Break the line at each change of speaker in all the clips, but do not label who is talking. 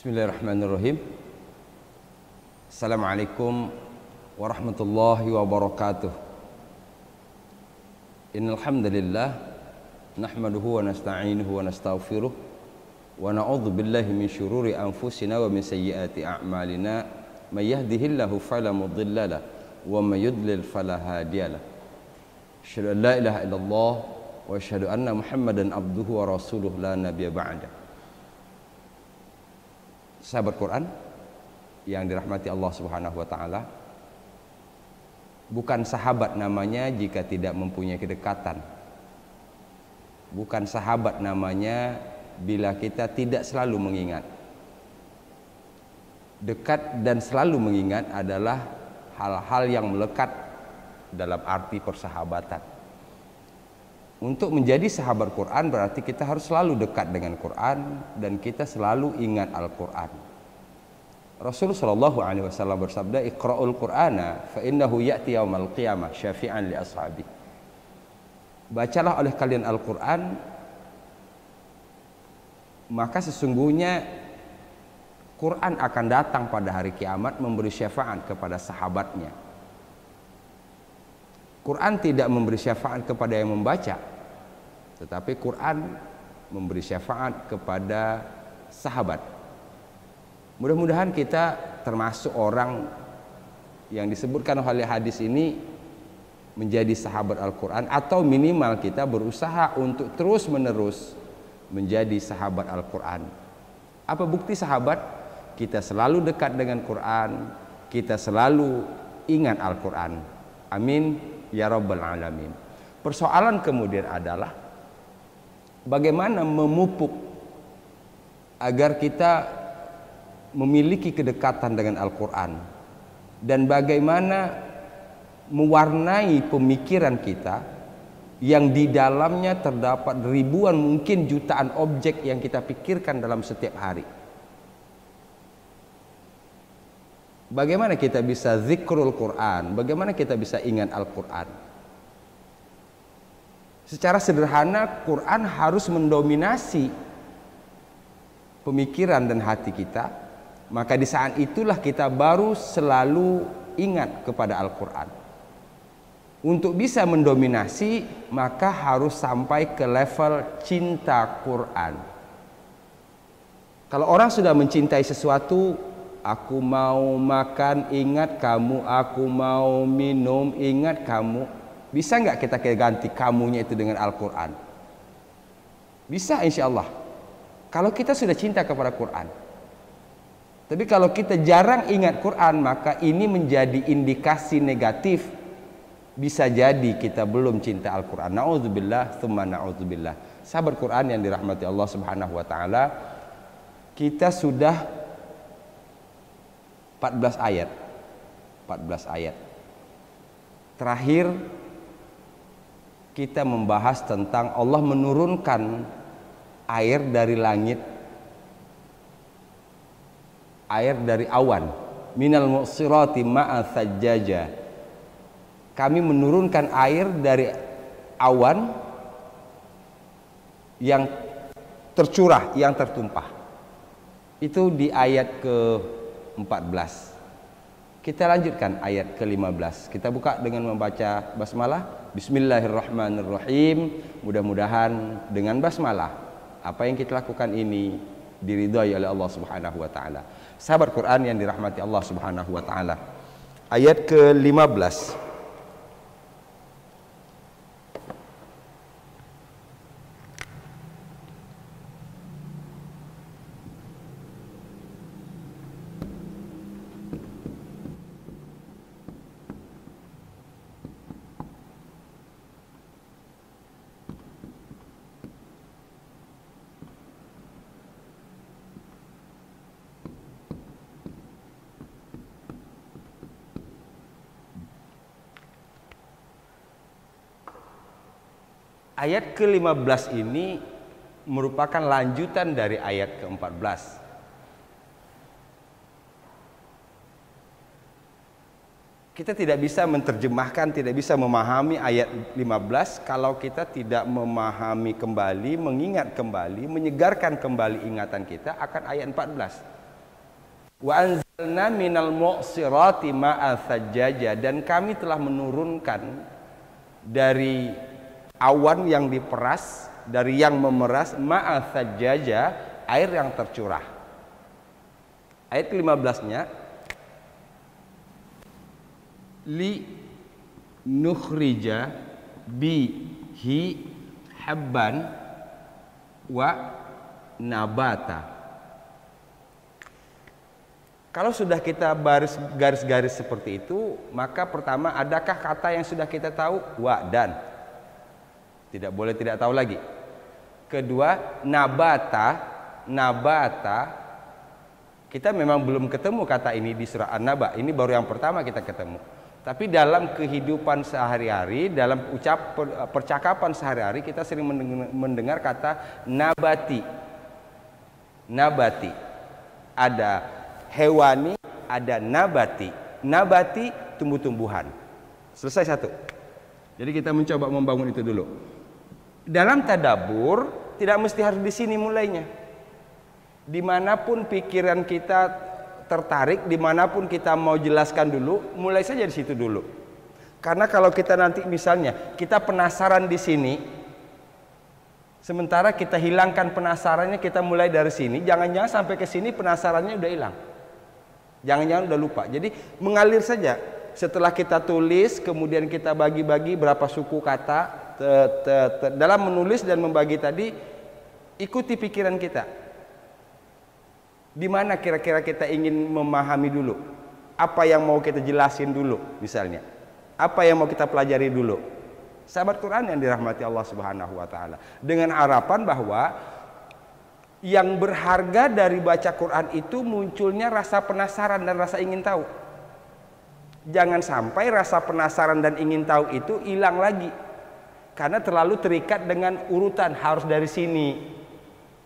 Bismillahirrahmanirrahim. Assalamualaikum warahmatullahi wabarakatuh. Innal hamdalillah nahmaduhu wa nasta'inuhu wa nastaghfiruh wa na'udzu billahi min syururi anfusina wa min sayyiati a'malina. May yahdihillahu fala mudilla lahu wa may yudlil fala hadiya lahu. Asyhadu an la ilaha illallah wa asyhadu anna Muhammadan abduhu wa rasuluh la nabiyya ba'da. Sahabat Quran yang dirahmati Allah Subhanahu wa taala, bukan sahabat namanya jika tidak mempunyai kedekatan. Bukan sahabat namanya bila kita tidak selalu mengingat. Dekat dan selalu mengingat adalah hal-hal yang melekat dalam arti persahabatan. Untuk menjadi sahabat Quran berarti kita harus selalu dekat dengan Quran dan kita selalu ingat Al-Quran. Rasulullah Shallallahu Alaihi Wasallam bersabda, "Iqra'ul Qur'ana, fa innahu ya'ti yaumal qiyamah syafi'an li ashabi." Bacalah oleh kalian Al-Quran, maka sesungguhnya Quran akan datang pada hari kiamat memberi syafaat kepada sahabatnya. Quran tidak memberi syafaat kepada yang membaca, tetapi Quran memberi syafaat kepada sahabat. Mudah-mudahan kita termasuk orang yang disebutkan oleh hadis ini menjadi sahabat Al-Quran, atau minimal kita berusaha untuk terus-menerus menjadi sahabat Al-Quran. Apa bukti sahabat? Kita selalu dekat dengan Quran, kita selalu ingat Al-Quran. Amin ya Rabbal Alamin. Persoalan kemudian adalah bagaimana memupuk agar kita memiliki kedekatan dengan Al-Quran, dan bagaimana mewarnai pemikiran kita yang di dalamnya terdapat ribuan, mungkin jutaan objek yang kita pikirkan dalam setiap hari. Bagaimana kita bisa zikrul Quran? Bagaimana kita bisa ingat Al-Quran? Secara sederhana, Quran harus mendominasi pemikiran dan hati kita. Maka di saat itulah kita baru selalu ingat kepada Al-Quran. Untuk bisa mendominasi, maka harus sampai ke level cinta Quran. Kalau orang sudah mencintai sesuatu, aku mau makan, ingat kamu. Aku mau minum, ingat kamu. Bisa nggak kita ganti kamunya itu dengan Al-Quran? Bisa, insya Allah. Kalau kita sudah cinta kepada Quran. Tapi kalau kita jarang ingat Quran, maka ini menjadi indikasi negatif. Bisa jadi kita belum cinta Al-Quran. Na'udzubillah, tsumma na'udzubillah. Sahabat Quran yang dirahmati Allah Subhanahu wa taala, kita sudah 14 ayat. 14 ayat. Terakhir kita membahas tentang Allah menurunkan air dari langit, air dari awan. Minal mu'sirati ma'a thajjaja. Kami menurunkan air dari awan yang tercurah, yang tertumpah. Itu di ayat ke-14. Kita lanjutkan ayat ke-15. Kita buka dengan membaca basmalah. Bismillahirrahmanirrahim. Mudah-mudahan dengan basmalah apa yang kita lakukan ini diridhai oleh Allah Subhanahu wa taala. Sahabat Quran yang dirahmati Allah Subhanahu wa taala. Ayat ke-15. Ayat ke-15 ini merupakan lanjutan dari ayat ke-14. Kita tidak bisa menerjemahkan, tidak bisa memahami ayat 15 kalau kita tidak memahami kembali, mengingat kembali, menyegarkan kembali ingatan kita akan ayat 14. Wa anzalna minal mu'sirati ma'a thajjaja, dan kami telah menurunkan dari awan yang diperas, dari yang memeras, ma'a thajjaja, air yang tercurah. Ayat ke-15-nya, li nukhrija bihi habban wa nabata. Kalau sudah kita garis-garis seperti itu, maka pertama, adakah kata yang sudah kita tahu? Wa dan. Tidak boleh tidak tahu lagi. Kedua, nabata. Nabata, kita memang belum ketemu kata ini di surah An-Naba. Ini baru yang pertama kita ketemu. Tapi dalam kehidupan sehari-hari, dalam percakapan sehari-hari, kita sering mendengar kata nabati. Nabati. Ada hewani, ada nabati. Nabati, tumbuh-tumbuhan. Selesai satu. Jadi kita mencoba membangun itu dulu. Dalam tadabbur, tidak mesti harus di sini mulainya. Dimanapun pikiran kita tertarik, dimanapun kita mau jelaskan dulu, mulai saja di situ dulu. Karena kalau kita nanti misalnya kita penasaran di sini, sementara kita hilangkan penasarannya, kita mulai dari sini, jangan-jangan sampai ke sini penasarannya udah hilang, jangan-jangan udah lupa. Jadi mengalir saja. Setelah kita tulis, kemudian kita bagi-bagi berapa suku kata. Dalam menulis dan membagi tadi, ikuti pikiran kita. Di mana kira-kira kita ingin memahami dulu? Apa yang mau kita jelasin dulu misalnya? Apa yang mau kita pelajari dulu? Sahabat Quran yang dirahmati Allah Subhanahu wa taala. Dengan harapan bahwa yang berharga dari baca Quran itu munculnya rasa penasaran dan rasa ingin tahu. Jangan sampai rasa penasaran dan ingin tahu itu hilang lagi. Karena terlalu terikat dengan urutan, harus dari sini.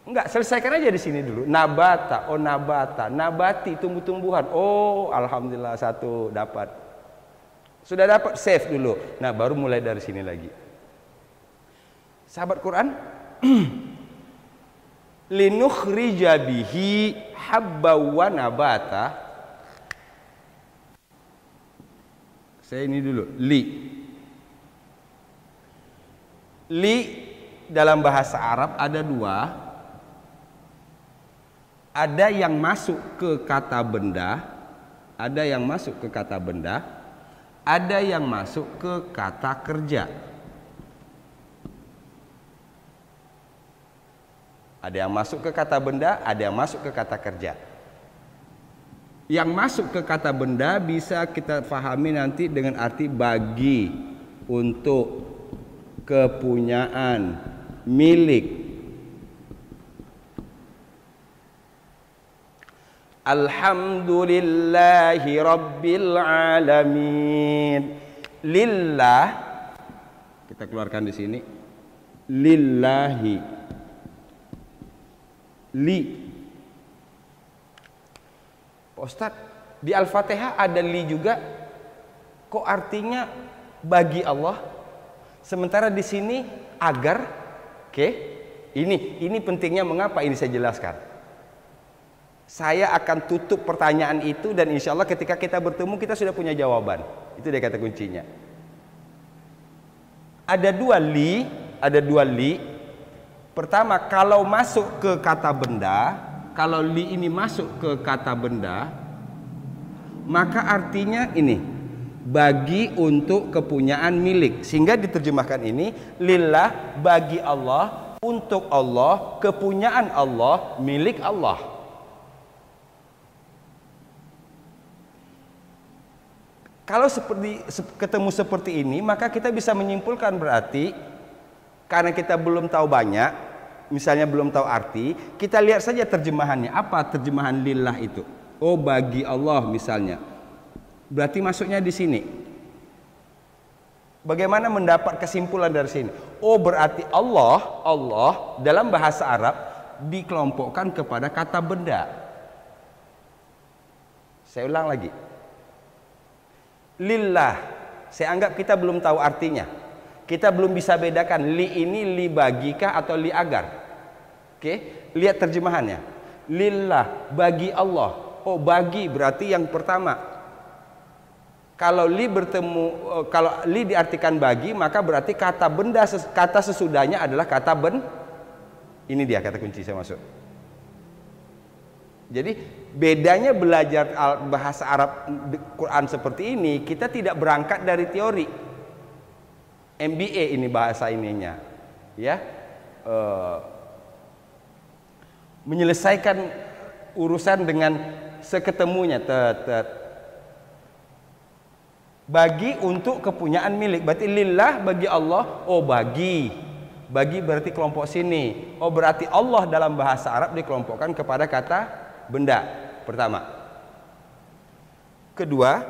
Enggak, selesaikan aja di sini dulu. Nabata, oh nabata, nabati, tumbuh-tumbuhan. Oh, alhamdulillah satu dapat. Sudah dapat, save dulu. Nah, baru mulai dari sini lagi. Sahabat Quran, linukhrija bihi habba wa nabata. Saya ini dulu, li dalam bahasa Arab ada dua. Ada yang masuk ke kata benda, ada yang masuk ke kata benda, ada yang masuk ke kata kerja. Ada yang masuk ke kata benda, ada yang masuk ke kata kerja. Yang masuk ke kata benda bisa kita pahami nanti dengan arti bagi, untuk, kepunyaan, milik. Alhamdulillahi Rabbil Alamin. Lillah, kita keluarkan di sini. Lillahi. Li. Pak Ustadz, di Al-Fatihah ada li juga. Kok artinya bagi Allah? Sementara di sini agar. Oke. Ini pentingnya, mengapa ini saya jelaskan. Saya akan tutup pertanyaan itu dan insya Allah ketika kita bertemu kita sudah punya jawaban. Itu dia kata kuncinya. Ada dua li. Pertama, kalau masuk ke kata benda, kalau li ini masuk ke kata benda, maka artinya ini, bagi, untuk, kepunyaan, milik. Sehingga diterjemahkan ini, lillah, bagi Allah, untuk Allah, kepunyaan Allah, milik Allah. Kalau ketemu seperti ini, maka kita bisa menyimpulkan berarti karena kita belum tahu banyak, misalnya belum tahu arti, kita lihat saja terjemahannya. Apa terjemahan lillah itu? Oh, bagi Allah misalnya. Berarti masuknya di sini. Bagaimana mendapat kesimpulan dari sini? Oh, berarti Allah dalam bahasa Arab dikelompokkan kepada kata benda. Saya ulang lagi. Lillah, saya anggap kita belum tahu artinya. Kita belum bisa bedakan li ini li bagikah atau li agar. Oke, lihat terjemahannya. Lillah, bagi Allah. oh bagi berarti yang pertama. Kalau li diartikan bagi, maka berarti kata benda, kata sesudahnya adalah kata ini dia kata kunci saya masuk. Jadi bedanya belajar bahasa Arab Quran seperti ini, kita tidak berangkat dari teori. MBA ini bahasa ininya, ya, menyelesaikan urusan dengan seketemunya. Bagi untuk kepunyaan milik, berarti lillah bagi Allah. Oh bagi berarti kelompok sini. Oh berarti Allah dalam bahasa Arab dikelompokkan kepada kata benda pertama. Kedua,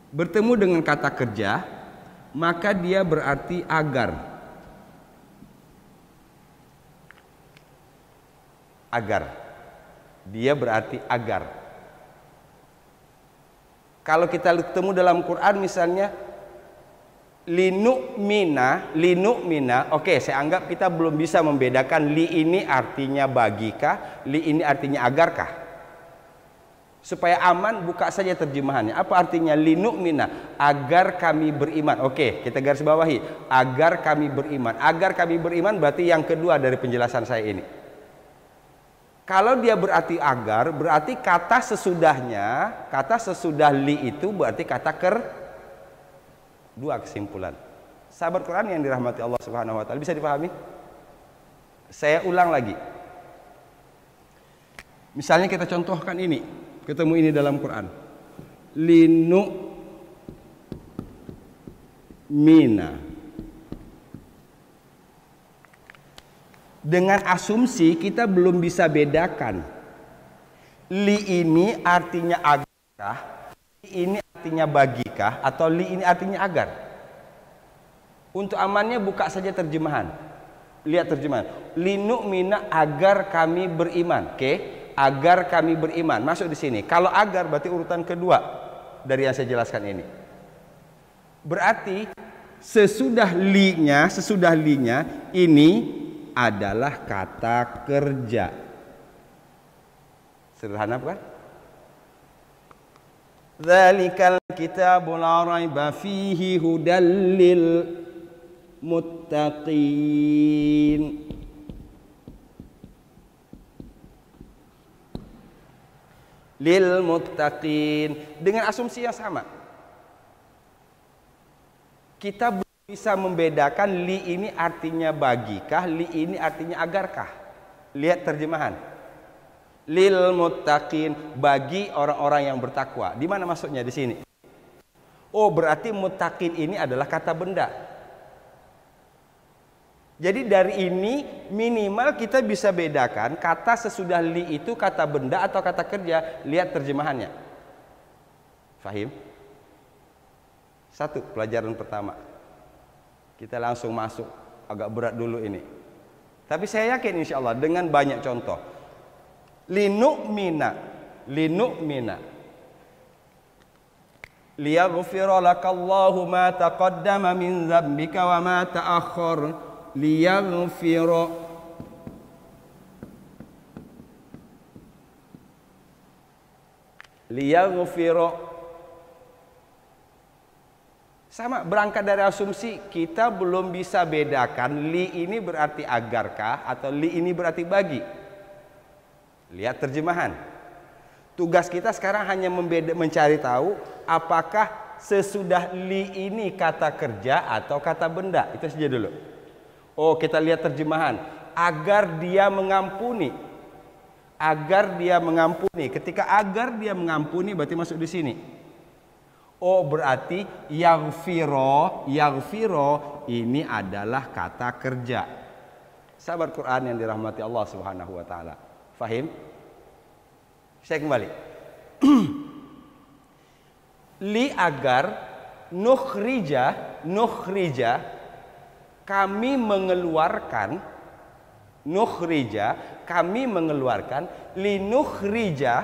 bertemu dengan kata kerja, maka dia berarti agar. Dia berarti agar. Kalau kita ketemu dalam Quran misalnya linu'mina, oke, saya anggap kita belum bisa membedakan li ini artinya bagikah, li ini artinya agarkah. Supaya aman, buka saja terjemahannya. Apa artinya linu'mina? Agar kami beriman. Oke, kita garis bawahi. Agar kami beriman. Agar kami beriman berarti yang kedua dari penjelasan saya ini. Kalau dia berarti agar, berarti kata sesudahnya, kata sesudah li itu berarti kata Dua kesimpulan. Sahabat Quran yang dirahmati Allah Subhanahu wa taala, bisa dipahami? Saya ulang lagi. Misalnya kita contohkan ini, ketemu ini dalam Quran. Linu'mina. Dengan asumsi kita belum bisa bedakan. Li ini artinya agarkah? Li ini artinya bagikah atau li ini artinya agar? Untuk amannya buka saja terjemahan. Lihat terjemahan. Linu'mina agar kami beriman. Oke, agar kami beriman. Masuk di sini. Kalau agar berarti urutan kedua dari yang saya jelaskan ini. Berarti sesudah li-nya ini adalah kata kerja. Sederhana bukan? Dzalikal kitabu la raiba fihi hudal lil muttaqin. Lil muttaqin, dengan asumsi yang sama. Kita belum bisa membedakan li ini artinya bagikah, li ini artinya agarkah. Lihat terjemahan. Lil muttaqin, bagi orang-orang yang bertakwa. Di mana maksudnya di sini? Oh, berarti muttaqin ini adalah kata benda. Jadi dari ini minimal kita bisa bedakan kata sesudah li itu kata benda atau kata kerja. Lihat terjemahannya. Fahim? Satu, pelajaran pertama. Kita langsung masuk, agak berat dulu ini. Tapi saya yakin insya Allah dengan banyak contoh. Linu'mina liyaghfira lakallahu ma taqaddama min dzambika wa ma ta'akhkhar liyaghfira sama, berangkat dari asumsi kita belum bisa bedakan li ini berarti agarkah atau li ini berarti bagi. Lihat terjemahan. Tugas kita sekarang hanya mencari tahu apakah sesudah li ini kata kerja atau kata benda. Itu saja dulu. Oh, kita lihat terjemahan. Agar dia mengampuni. Agar dia mengampuni. Ketika agar dia mengampuni berarti masuk di sini. Oh, berarti yaghfiro ini adalah kata kerja. Sahabat Quran yang dirahmati Allah Subhanahu wa taala. Fahim? Saya kembali. Li agar nukhrija kami mengeluarkan li nukhrija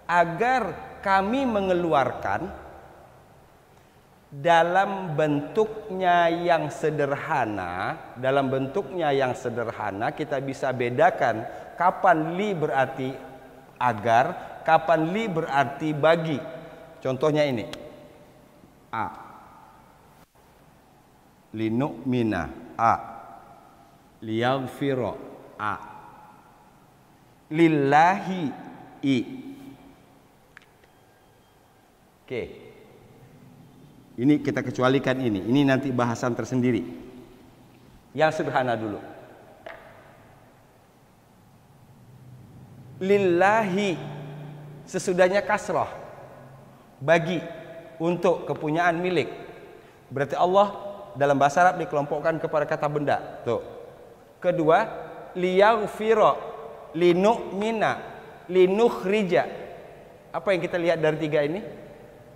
agar kami mengeluarkan dalam bentuknya yang sederhana kita bisa bedakan kapan li berarti agar, kapan li berarti bagi. Contohnya ini. A. Linu'mina. A. Liyaghfira. A. Lillahi. I. Oke. Ini kita kecualikan ini. Ini nanti bahasan tersendiri. Yang sederhana dulu. Lillahi, sesudahnya kasrah, bagi, untuk, kepunyaan, milik. Berarti Allah dalam bahasa Arab dikelompokkan kepada kata benda. Tuh. Kedua, liyaghfira, linu'mina, linukhrija. Apa yang kita lihat dari tiga ini?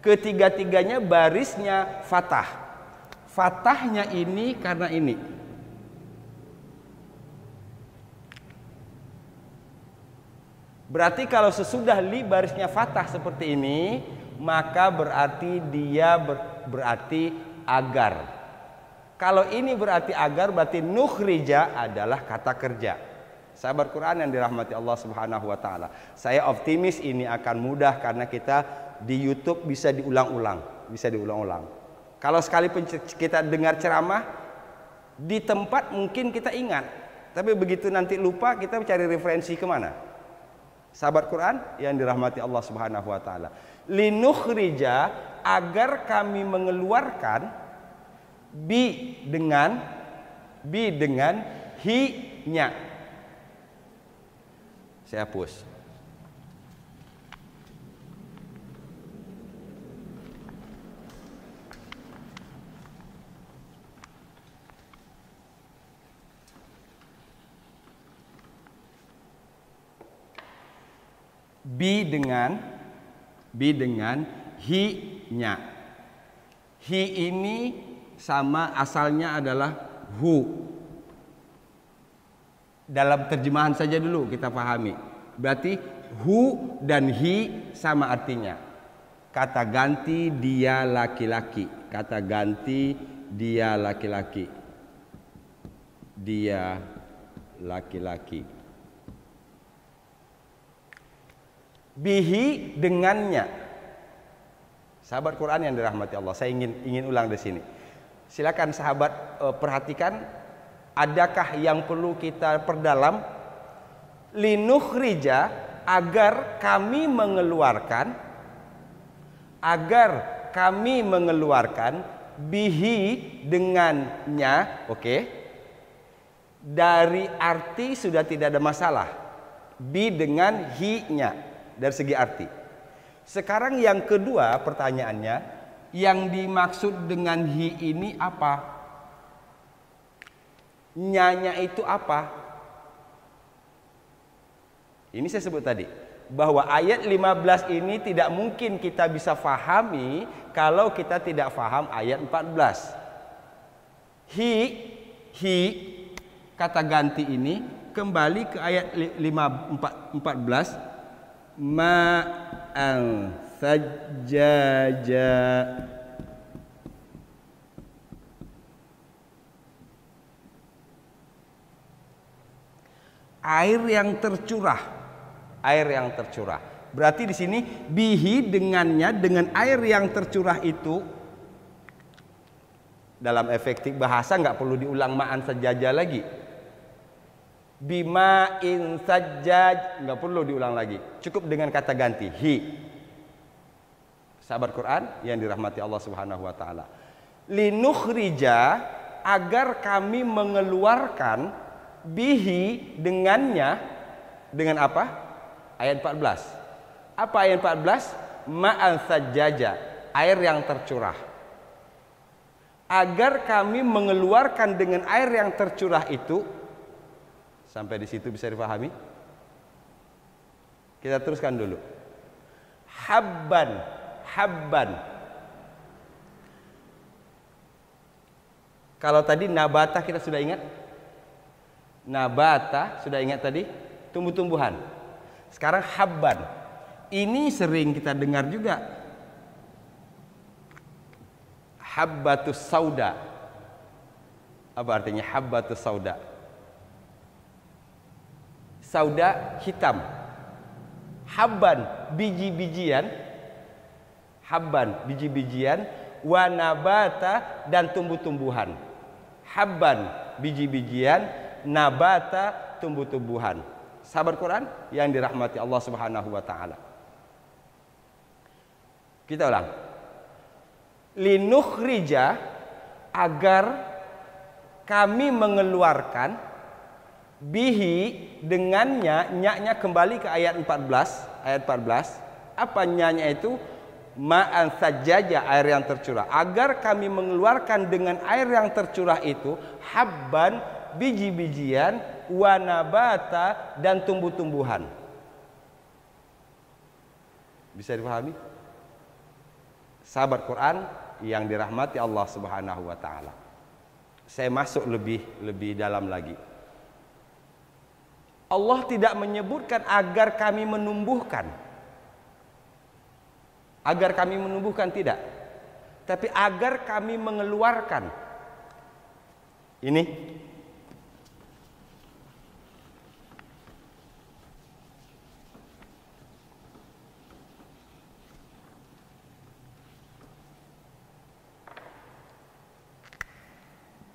Ketiga-tiganya barisnya fathah. Fathahnya ini karena ini. Berarti kalau sesudah li barisnya fathah seperti ini, maka berarti dia berarti agar. Kalau ini berarti agar, berarti nukhrija adalah kata kerja. Sahabat Quran yang dirahmati Allah Subhanahu wa taala. Saya optimis ini akan mudah karena kita di YouTube bisa diulang-ulang, bisa diulang-ulang. Kalau sekali kita dengar ceramah di tempat mungkin kita ingat, tapi begitu nanti lupa kita cari referensi kemana? Sahabat Quran yang dirahmati Allah Subhanahu wa taala. Linukhrija, agar kami mengeluarkan, bi dengan hi-nya. Saya hapus. Bi dengan hi-nya. Hi ini sama asalnya adalah hu. Dalam terjemahan saja dulu kita pahami. Berarti hu dan hi sama artinya. Kata ganti dia laki-laki. Kata ganti dia laki-laki. Dia laki-laki. Bihi, dengannya. Sahabat Quran yang dirahmati Allah, saya ingin ulang di sini. Silakan sahabat perhatikan, adakah yang perlu kita perdalam? Linukhrija, agar kami mengeluarkan, bihi, dengannya, oke. Dari arti sudah tidak ada masalah. Bi dengan hi-nya. Dari segi arti. Sekarang yang kedua pertanyaannya, yang dimaksud dengan hi ini apa? Nyanya itu apa? Ini saya sebut tadi, bahwa ayat 15 ini tidak mungkin kita bisa fahami kalau kita tidak faham ayat 14. Hi, kata ganti ini kembali ke ayat 14. Ma'an sajjaja, air yang tercurah. Berarti di sini bihi, dengannya, dengan air yang tercurah itu. Dalam efektif bahasa nggak perlu diulang ma'an sajjaja lagi. Bima in sajjaj, nggak perlu diulang lagi, cukup dengan kata ganti hi. Sahabat Quran yang dirahmati Allah Subhanahu wa taala. Linukhrija, agar kami mengeluarkan, bihi, dengannya. Dengan apa? Ayat 14. Apa ayat 14? Ma'an sajjaja, air yang tercurah. Agar kami mengeluarkan dengan air yang tercurah itu. Sampai di situ bisa dipahami? Kita teruskan dulu. Habban. Kalau tadi nabata kita sudah ingat? Nabata sudah ingat tadi? Tumbuh-tumbuhan. Sekarang habban. Ini sering kita dengar juga. Habbatus sauda. Apa artinya habbatus sauda? sauda hitam. Habban biji-bijian, habban biji-bijian, wa nabata dan tumbuh-tumbuhan. Habban biji-bijian, nabata tumbuh-tumbuhan. Sahabat Quran yang dirahmati Allah Subhanahu wa taala. Kita ulang. Linukhrija, agar kami mengeluarkan, bihi dengannya, nya kembali ke ayat 14, apa nyanya itu? Ma'an sajjaja, air yang tercurah. Agar kami mengeluarkan dengan air yang tercurah itu habban biji-bijian, wa nabata dan tumbuh-tumbuhan. Bisa dipahami? Sahabat Quran yang dirahmati Allah Subhanahu wa taala. Saya masuk lebih dalam lagi. Allah tidak menyebutkan agar kami menumbuhkan. Agar kami menumbuhkan tidak. Tapi agar kami mengeluarkan. Ini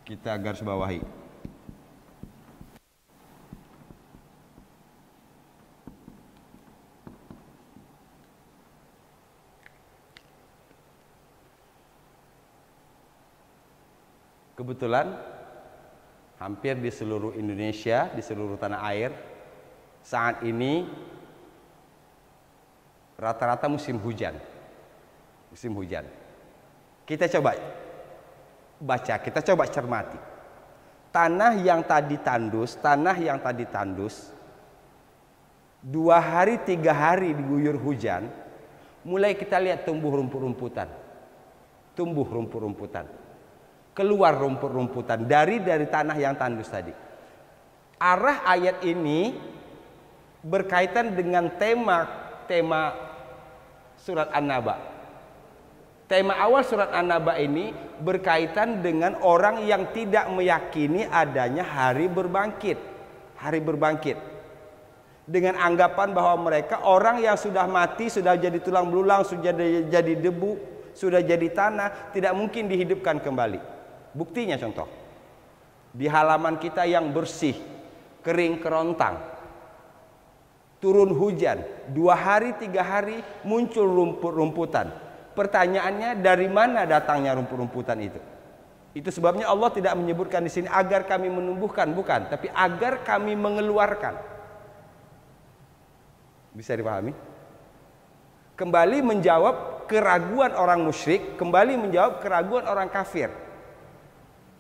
kita garis bawahi. Kebetulan hampir di seluruh Indonesia, di seluruh tanah air saat ini rata-rata musim hujan. Musim hujan. Kita coba baca, kita coba cermati. Tanah yang tadi tandus, 2 hari 3 hari diguyur hujan, mulai kita lihat tumbuh rumput-rumputan. Tumbuh rumput-rumputan. Keluar rumput-rumputan dari tanah yang tandus tadi. Arah ayat ini berkaitan dengan tema surat An-Naba. Tema awal surat An-Naba ini berkaitan dengan orang yang tidak meyakini adanya hari berbangkit. Hari berbangkit. Dengan anggapan bahwa mereka orang yang sudah mati, sudah jadi tulang belulang, sudah jadi debu, sudah jadi tanah, tidak mungkin dihidupkan kembali. Buktinya contoh, di halaman kita yang bersih, kering kerontang, turun hujan, 2 hari 3 hari muncul rumput-rumputan. Pertanyaannya, dari mana datangnya rumput-rumputan itu? Itu sebabnya Allah tidak menyebutkan di sini agar kami menumbuhkan, bukan, tapi agar kami mengeluarkan. Bisa dipahami? Kembali menjawab keraguan orang musyrik, kembali menjawab keraguan orang kafir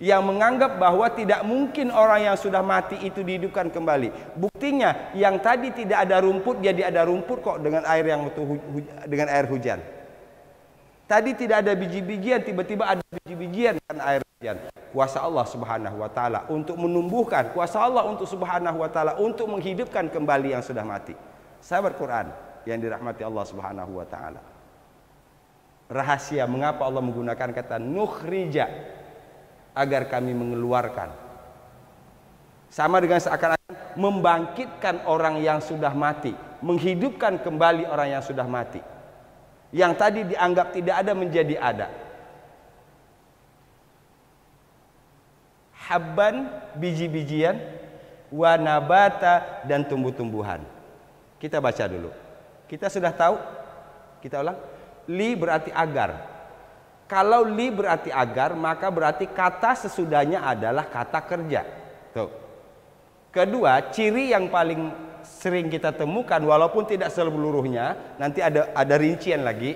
yang menganggap bahwa tidak mungkin orang yang sudah mati itu dihidupkan kembali. Buktinya yang tadi tidak ada rumput jadi ada rumput kok dengan air dengan air hujan. Tadi tidak ada biji-bijian, tiba-tiba ada biji-bijian dan air hujan. Kuasa Allah Subhanahu wa taala untuk menumbuhkan, kuasa Allah untuk Subhanahu wa taala untuk menghidupkan kembali yang sudah mati. Sahabat Quran yang dirahmati Allah Subhanahu wa taala. Rahasia mengapa Allah menggunakan kata nukhrija, agar kami mengeluarkan. Sama dengan seakan-akan membangkitkan orang yang sudah mati, menghidupkan kembali orang yang sudah mati. Yang tadi dianggap tidak ada menjadi ada. Habban biji-bijian, wa nabata dan tumbuh-tumbuhan. Kita baca dulu. Kita sudah tahu, kita ulang. Li berarti agar. Kalau li berarti agar, maka berarti kata sesudahnya adalah kata kerja. Tuh. Kedua, ciri yang paling sering kita temukan, walaupun tidak seluruhnya, nanti ada rincian lagi.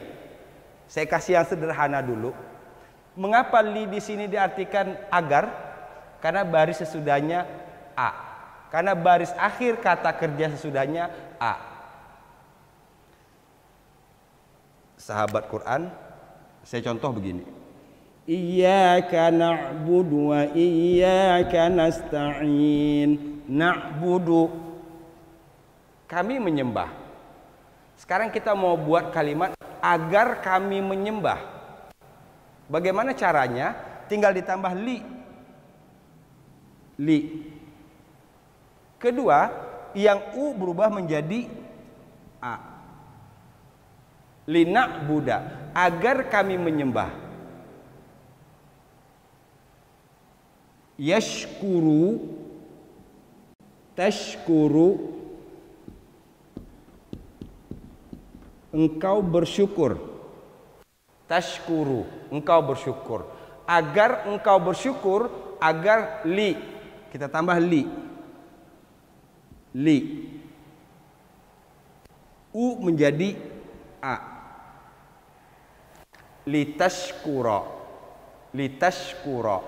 Saya kasih yang sederhana dulu. Mengapa li di sini diartikan agar? Karena baris sesudahnya a. Karena baris akhir kata kerja sesudahnya a. Sahabat Quran, saya contoh begini. Iyyaka na'budu wa iyyaka nasta'in. Na'budu, kami menyembah. Sekarang kita mau buat kalimat agar kami menyembah. Bagaimana caranya? Tinggal ditambah li. Li. Kedua, yang u berubah menjadi a. Lina'buda, agar kami menyembah. Yashkuru, tashkuru, engkau bersyukur. Tashkuru, engkau bersyukur. Agar engkau bersyukur, agar li, kita tambah li. Li. U menjadi a. Litashkura. Litashkura,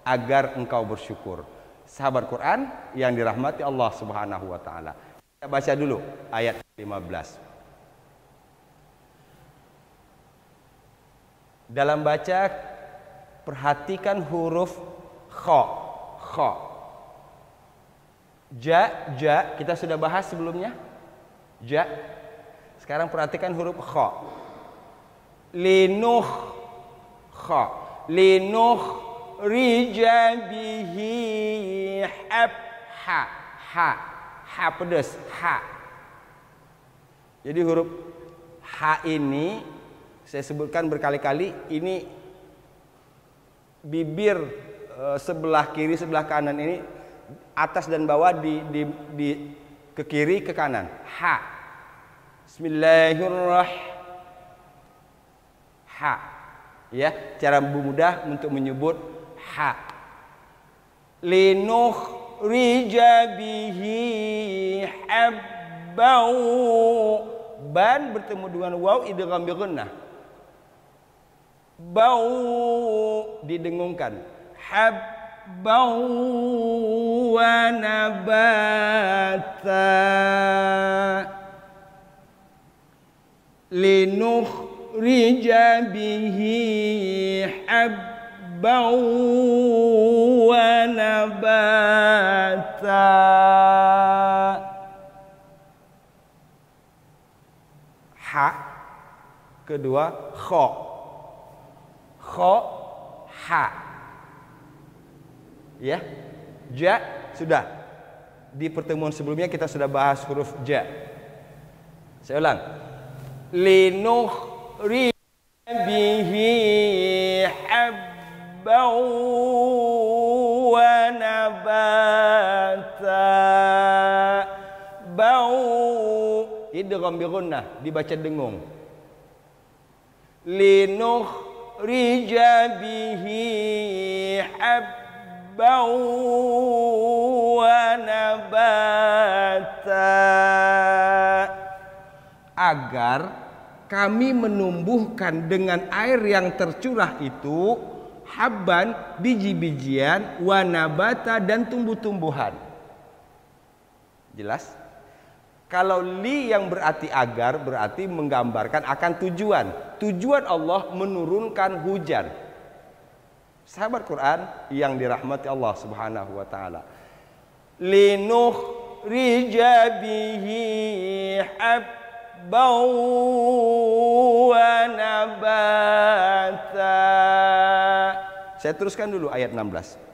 agar engkau bersyukur. Sahabat Quran yang dirahmati Allah Subhanahu wa taala. Kita baca dulu ayat 15. Dalam baca perhatikan huruf kha. Kha. Ja, ja kita sudah bahas sebelumnya. Ja. Sekarang perhatikan huruf kha. Linuh kha. Linuh rijabihi hab ha. Ha. Ha pedas, ha. Jadi huruf ha ini saya sebutkan berkali-kali, ini bibir sebelah kiri sebelah kanan ini, atas dan bawah di ke kiri ke kanan. Ha. Bismillahirrahmanirrahim. Ha. Ya, cara mudah untuk menyebut ha. Linuh rijabihi habbau. Ban bertemu dengan waw idgham bi gunnah. Bau didengungkan. Habbau wa nabata linukhrija bihi habbau wa nabata. Ha kedua kha. Kha, ha. Ya. Ja sudah. Di pertemuan sebelumnya kita sudah bahas huruf ja. Saya ulang. Linukhri bihi habbau wa nabata. Bau idgham bi gunnah, dibaca dengung. Linukhrija bihi habbau wa nabata, agar kami menumbuhkan dengan air yang tercurah itu habban, biji-bijian, wa nabata, dan tumbuh-tumbuhan. Jelas? Kalau li yang berarti agar berarti menggambarkan akan tujuan. Tujuan Allah menurunkan hujan. Sahabat Quran yang dirahmati Allah Subhanahu wa taala. Linukhrija bihi habbau wa nabata. Saya teruskan dulu ayat 16.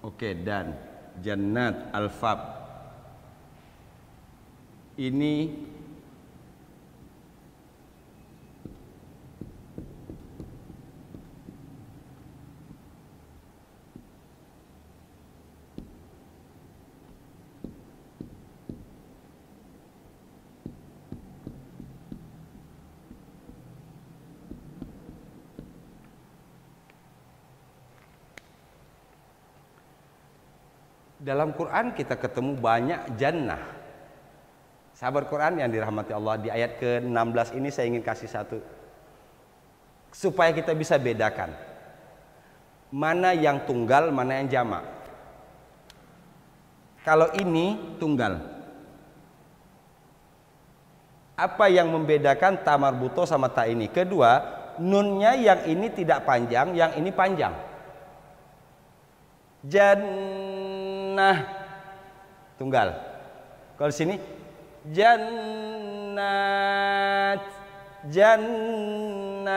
Oke, dan jannat al-fab ini dalam Quran kita ketemu banyak jannah. Sahabat Quran yang dirahmati Allah, di ayat ke-16 ini saya ingin kasih satu supaya kita bisa bedakan mana yang tunggal, mana yang jamak. Kalau ini tunggal, Apa yang membedakan ta marbuto sama ta ini? Kedua, nunnya yang ini tidak panjang, yang ini panjang. Jannah tunggal. Kalau di sini jannat, jannat.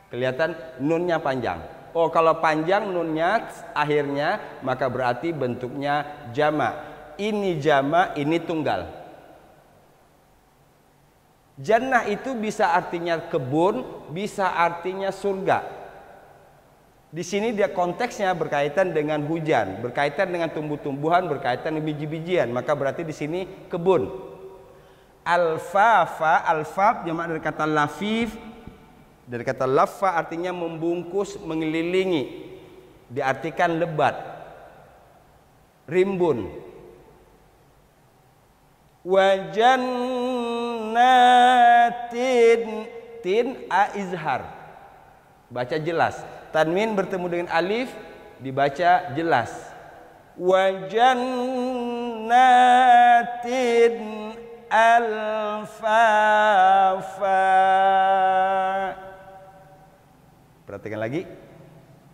Kelihatan nunnya panjang. Oh, kalau panjang nunnya akhirnya maka berarti bentuknya jamak. Ini jamak, ini tunggal. Jannah itu bisa artinya kebun, bisa artinya surga. Di sini dia konteksnya berkaitan dengan hujan, berkaitan dengan tumbuh-tumbuhan, berkaitan dengan biji-bijian, maka berarti di sini kebun. Alfafa, alfab jamak dari kata lafif, dari kata laffa artinya membungkus, mengelilingi, diartikan lebat, rimbun. Wajannatin, tin a izhar, baca jelas. Tanwin bertemu dengan alif dibaca jelas. Wajannatin alfafa. Perhatikan lagi.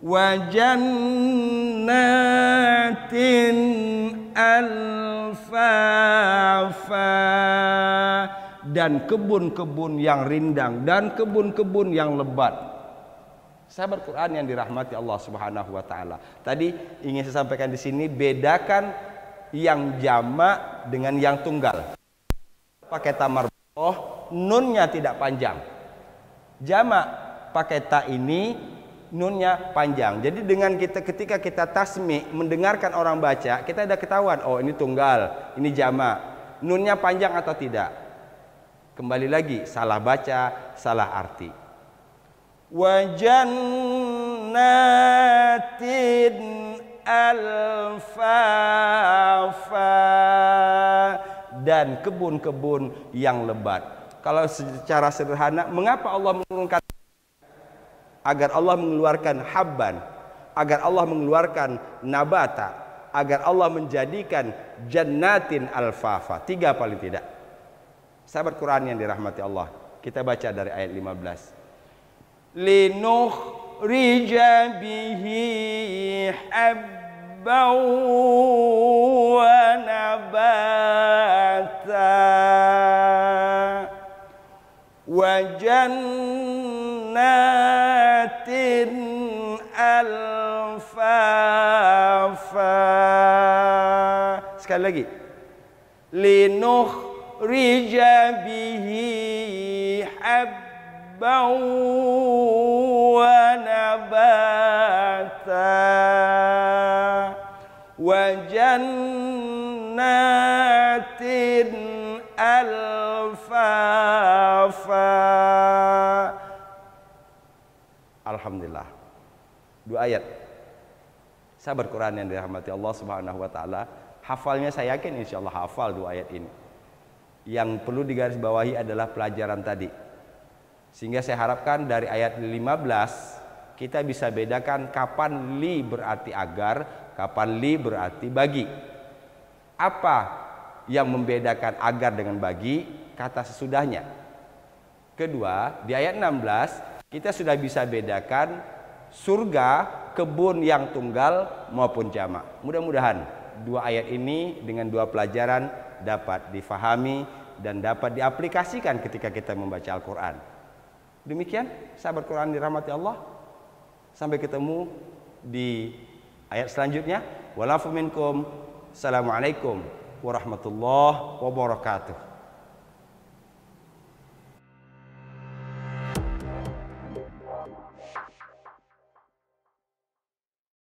Wajannatin alfafa, dan kebun-kebun yang rindang dan kebun-kebun yang lebat. Sahabat Quran yang dirahmati Allah Subhanahu wa taala. Tadi ingin saya sampaikan di sini, bedakan yang jamak dengan yang tunggal. Pakai ta marbutoh, nunnya tidak panjang. Jamak pakai ta ini, nunnya panjang. Jadi dengan ketika kita tasmi mendengarkan orang baca, kita sudah ketahuan, oh ini tunggal, ini jamak. Nunnya panjang atau tidak? Kembali lagi, salah baca, salah arti. Wajannatin alfafa, dan kebun-kebun yang lebat. Kalau secara sederhana, mengapa Allah menurunkan? Agar Allah mengeluarkan habban, agar Allah mengeluarkan nabata, agar Allah menjadikan jannatin alfafa. 3 paling tidak. Sahabat Quran yang dirahmati Allah, kita baca dari ayat 15. Linukhrija bihi habban wa nabata wa jannatin alfafa. Sekali lagi. Linukhrija bihi habban wa nabata wa jannatin alfafa. Alhamdulillah. 2 ayat. Sahabat Quran yang dirahmati Allah Subhanahu wa taala, hafalnya saya yakin insyaallah hafal 2 ayat ini. Yang perlu digarisbawahi adalah pelajaran tadi. Sehingga saya harapkan dari ayat 15 kita bisa bedakan kapan li berarti agar, kapan li berarti bagi. Apa yang membedakan agar dengan bagi? Kata sesudahnya. Kedua, di ayat 16 kita sudah bisa bedakan surga, kebun yang tunggal maupun jamak. Mudah-mudahan 2 ayat ini dengan 2 pelajaran dapat difahami dan dapat diaplikasikan ketika kita membaca Al-Quran. Demikian sahabat Quran dirahmati Allah. Sampai ketemu di ayat selanjutnya. Walafu minkum. Assalamualaikum warahmatullahi wabarakatuh.